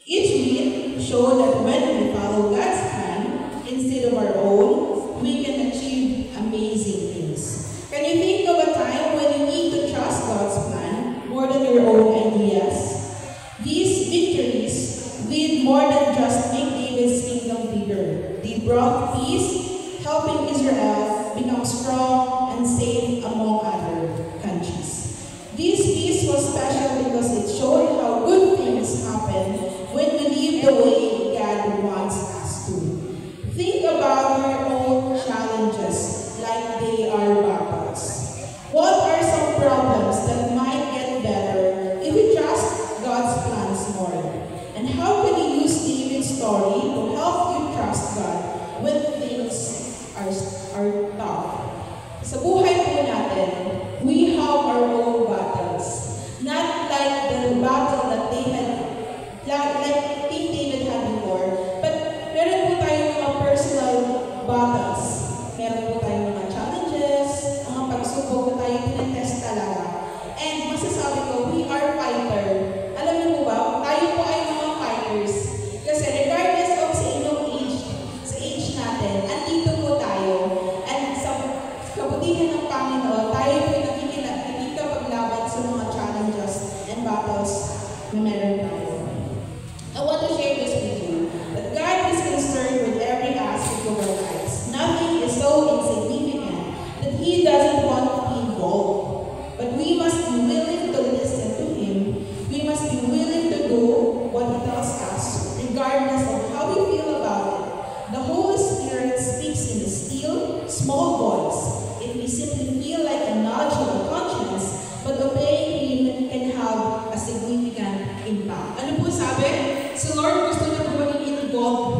Each week showed that when we follow God's plan instead of our own, we can achieve amazing things. Can you think of a time when you need to trust God's plan more than your own ideas? These victories did more than just make David's kingdom bigger. They brought peace, helping Israel become strong and safe among other countries. This peace was special because it showed how good things happen when we live the way God wants us to. Think about your own challenges like they are battles. What are some problems that might get better if we trust God's plans more? And how can you use David's story to help you trust God when things are tough? Sa buhay po natin, we have our own battles. Not like the battle that they had, like King David had before, but meron po tayong mga personal battles. Meron po tayong mga challenges, mga pagsubok na tayo tinetest talaga. And masasabi ko, we are fighter. Alam niyo po ba, tayo po ay mga fighters. Kasi regardless of sa inyong age, sa age natin, andito po tayo. And sa kabutihan ng Panginoon, tayo po ay nakikipaglaban sa mga challenges and battles na meron tayo. I want to share this with you, that God is concerned with every aspect of our lives. Nothing is so insignificant that He doesn't want to be involved. But we must be willing to listen to Him. We must be willing to do what He tells us, regardless of how we feel about it. The Holy Spirit speaks in the still, small voice. It may simply feel like a nudge of the conscience, but obeying Him can have a significant impact. Ano po sabi? Si Lord gusto niya po maging involved